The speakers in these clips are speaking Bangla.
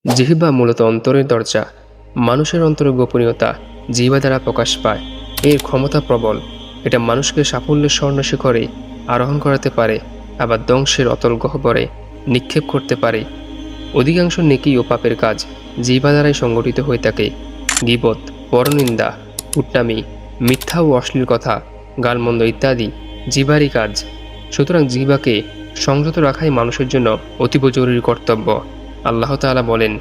জিহ্বা মূলত অন্তরের দরজা। মানুষের অন্তরের গোপনীয়তা জিহ্বা দ্বারা প্রকাশ পায়। এর ক্ষমতা প্রবল। এটা মানুষকে সাফল্যের স্বর্ণ শিখরে আরোহণ করাতে পারে, আবার ধ্বংসের অতল গহ্বরে নিক্ষেপ করতে পারে। অধিকাংশ নেকি ও পাপের কাজ জিহ্বা দ্বারাই সংগঠিত হয়ে থাকে। গীবত, পরনিন্দা, কুটনামি, মিথ্যা ও অশ্লীল কথা, গালমন্দ ইত্যাদি জিহ্বারই কাজ। সুতরাং জিহ্বাকে সংযত রাখাই মানুষের জন্য অতীব জরুরি কর্তব্য। আল্লাহ তাআলা বলেন,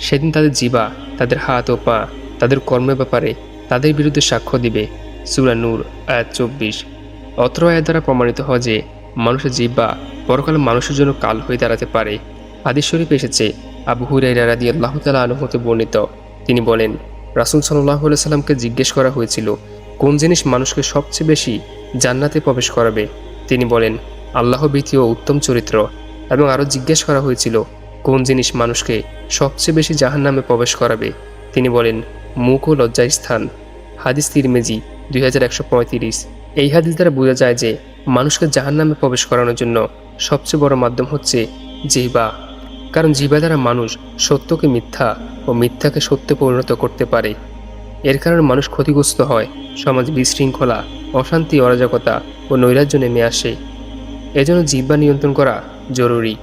সেদিন তাদের জিহ্বা, তাদের হাত ও পা তাদের কর্মের ব্যাপারে তাদের বিরুদ্ধে সাক্ষ্য দিবে। সূরা নূর আয়াত 24। অত্র আয়াত দ্বারা প্রমাণিত হয় যে মানুষের জিহ্বা পরকালে মানুষের জন্য কাল হয়ে দাঁড়াতে পারে। হাদিস শরীফে এসেছে, আবু হুরায়রা রাদিয়াল্লাহু তাআলা আনহু হতে বর্ণিত, তিনি বলেন, রাসূল সাল্লাল্লাহু আলাইহি সাল্লামকে জিজ্ঞেস করা হয়েছিল, কোন জিনিস মানুষকে সবচেয়ে বেশি জান্নাতে প্রবেশ করাবে? তিনি বলেন, আল্লাহ ভীতি ও উত্তম চরিত্র। এবং আরও জিজ্ঞেস করা হয়েছিল, কোন জিনিস মানুষকে সবচেয়ে বেশি জাহান্নামে প্রবেশ করাবে? তিনি বলেন, মুখ ও লজ্জাস্থান। হাদিস তিরমিজি 2135। এই হাদিস দ্বারা বোঝা যায় যে মানুষকে জাহান্নামে প্রবেশ করানোর জন্য সবচেয়ে বড় মাধ্যম হচ্ছে জিহ্বা। কারণ জিহ্বা দ্বারা মানুষ সত্যকে মিথ্যা ও মিথ্যাকে সত্যে পরিণত করতে পারে। এর কারণে মানুষ ক্ষতিগ্রস্ত হয়, সমাজ বিশৃঙ্খলা, অশান্তি, অরাজকতা ও নৈরাজ্য নেমে আসে। এজন্য জিহ্বা নিয়ন্ত্রণ করা জরুরি।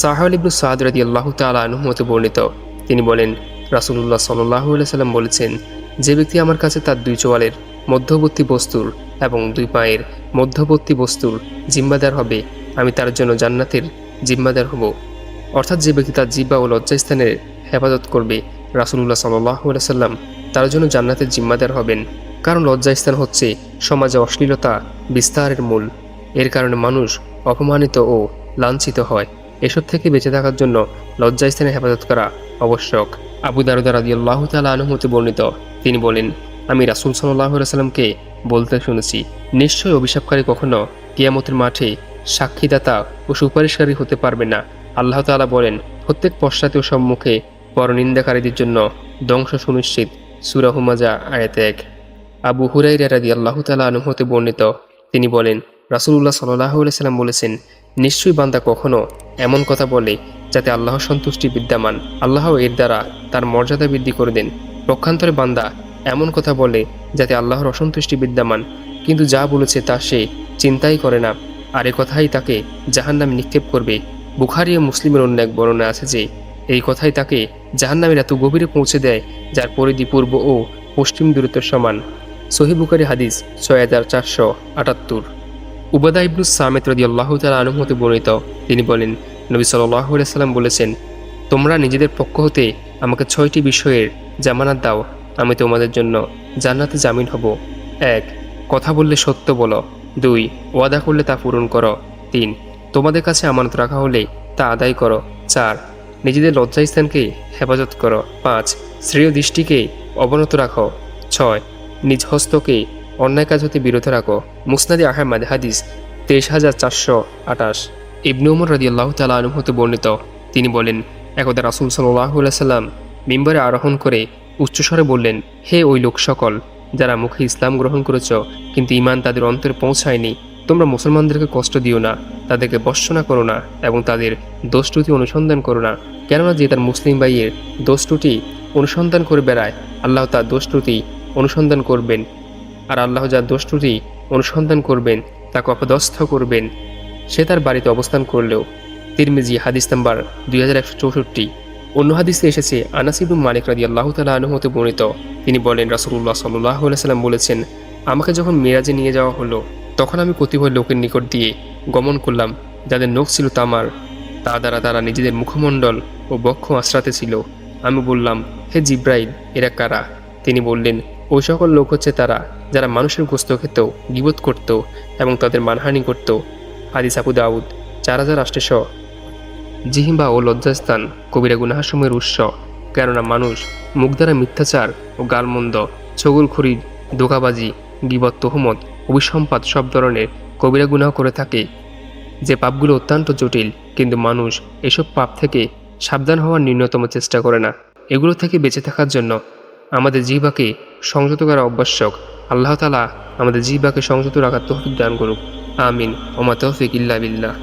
সাহল ইবনে সাদ রাদিয়াল্লাহু তাআলা আনহু হতে বর্ণিত, তিনি বলেন, রাসূলুল্লাহ সাল্লাল্লাহু আলাইহি সাল্লাম বলেছেন, যে ব্যক্তি আমার কাছে তার দুই চোয়ালের মধ্যবর্তী বস্তুর এবং দুই পায়ের মধ্যবর্তী বস্তুর জিম্মাদার হবে, আমি তার জন্য জান্নাতের জিম্মাদার হব। অর্থাৎ যে ব্যক্তি তার জিহ্বা ও লজ্জাস্থানের হেফাজত করবে, রাসূলুল্লাহ সাল্লাল্লাহু আলাইহি সাল্লাম তার জন্য জান্নাতের জিম্মাদার হবেন। কারণ লজ্জাস্থান হচ্ছে সমাজে অশ্লীলতা বিস্তারের মূল। এর কারণে মানুষ অপমানিত ও লাঞ্ছিত হয়। এসব থেকে বেঁচে থাকার জন্য লজ্জাস্থানের হেফাজত করা আবশ্যক। আবু দারদা রাদিয়াল্লাহু তাআলা আনহু হতে বর্ণিত, তিনি বলেন, আমি রাসূল সাল্লাল্লাহু আলাইহি সাল্লামকে বলতে শুনেছি, নিশ্চয়ই অভিশাপকারী কখনো কিয়ামতের মাঠে সাক্ষীদাতা ও সুপারিশকারী হতে পারবে না। আল্লাহ তাআলা বলেন, প্রত্যেক পশ্চাতে ও সম্মুখে পরনিন্দাকারীদের জন্য ধ্বংস সুনিশ্চিত। সূরা হুমাজা আয়াত 1। আবু হুরায়রা রাদিয়াল্লাহু তাআলা আনহু হতে বর্ণিত, তিনি বলেন, রাসূলুল্লাহ সাল্লাল্লাহু আলাইহি সাল্লাম বলেছেন, নিশ্চয়ই বান্দা কখনো এমন কথা বলে যাতে আল্লাহর সন্তুষ্টি বিদ্যমান, আল্লাহ এর দ্বারা তার মর্যাদা বৃদ্ধি করে দেন। পক্ষান্তরে বান্দা এমন কথা বলে যাতে আল্লাহর অসন্তুষ্টি বিদ্যমান, কিন্তু যা বলেছে তা সে চিন্তাই করে না, আর এ কথাই তাকে জাহান্নামে নিক্ষেপ করবে। বুখারী ও মুসলিমের অন্য এক বর্ণনা আছে যে এই কথাই তাকে জাহান্নামের এত গভীরে পৌঁছে দেয় যার পরিধি পূর্ব ও পশ্চিম দূরত্বের সমান। সহিহ বুখারী হাদিস 6478। উবাদা ইবনু সামিত রাদিয়াল্লাহু তাআলা আনহু হতে বর্ণিত, তিনি বলেন, নবী সাল্লাল্লাহু আলাইহি সাল্লাম বলেছেন, তোমরা নিজেদের পক্ষ হতে আমাকে 6টি বিষয়ের জামানত দাও, আমি তোমাদের জন্য জান্নাতে জামিন হব। 1. কথা বললে সত্য বলো। 2. ওয়াদা করলে তা পূরণ করো। 3. তোমাদের কাছে আমানত রাখা হলে তা আদায় করো। 4. নিজেদের লজ্জাস্থানকে হেফাজত করো। 5. শ্রেয় দৃষ্টিকে অবনত রাখো। 6. নিজ হস্তকে অন্যায় কাজ হতে বিরত রাখো। মুসনাদে আহমদ হাদিস 23428। ইবনে উমর রাদিয়াল্লাহু তাআলা আনহু হতে বর্ণিত, তিনি বলেন, একদা রাসূল সাল্লাল্লাহু আলাইহি সাল্লাম মিম্বরে আরোহণ করে উচ্চস্বরে বললেন, হে ওই লোক সকল যারা মুখে ইসলাম গ্রহণ করেছ কিন্তু ঈমান তাদের অন্তরে পৌঁছায়নি, তোমরা মুসলমানদেরকে কষ্ট দিও না, তাদেরকে বর্ষনা করো না এবং তাদের দোষ ত্রুটি অনুসন্ধান করো না। কেননা যে তার মুসলিম ভাইয়ের দোষ ত্রুটি অনুসন্ধান করে বেড়ায়, আল্লাহ তার দোষ ত্রুটি অনুসন্ধান করবেন, আর আল্লাহ যার দোষ ত্রুটি অনুসন্ধান করবেন তাকে অপদস্থ করবেন, সে তার বাড়িতে অবস্থান করলেও। তিরমিজি হাদিস নাম্বার 2164। অন্য হাদিসে এসেছে, আনাস ইবনে মালিক রাদিয়াল্লাহু তাআলা আনহু হতে বর্ণিত, তিনি বলেন, রাসূলুল্লাহ সাল্লাল্লাহু আলাইহি সাল্লাম বলেছেন, আমাকে যখন মিরাজে নিয়ে যাওয়া হলো তখন আমি কতিপয় লোকের নিকট দিয়ে গমন করলাম যাদের নখ ছিল তামার, তা দ্বারা তারা নিজেদের মুখমণ্ডল ও বক্ষ আশ্রাতে ছিল। আমি বললাম, হে জিব্রাইল, এরা কারা? তিনি বললেন, ওই সকল লোক হচ্ছে তারা যারা মানুষের গোশত খেত, গীবত করত এবং তাদের মানহানি করত। হাদিস আবু দাউদ 4088। জিহ্বা ও লজ্জাস্থান কবিরা গুনাহসমূহের উৎস। কেননা মানুষ মুখ দ্বারা মিথ্যাচার ও গালমন্দ, ছগলখড়ি, ধোঁকাবাজি, গীবত, তোহমত, অভিসম্পাত সব ধরনের কবিরা গুনাহ করে থাকে, যে পাপগুলো অত্যন্ত জটিল, কিন্তু মানুষ এসব পাপ থেকে সাবধান হওয়ার ন্যূনতম চেষ্টা করে না। এগুলো থেকে বেঁচে থাকার জন্য আমাদের জিহ্বাকে সংযত করা আবশ্যক। আল্লাহ তাআলা আমাদের জিহ্বাকে সংযত রাখার তৌফিক দান করুক। আমিন। ওমা তৌফিক ইল্লা বিল্লাহ।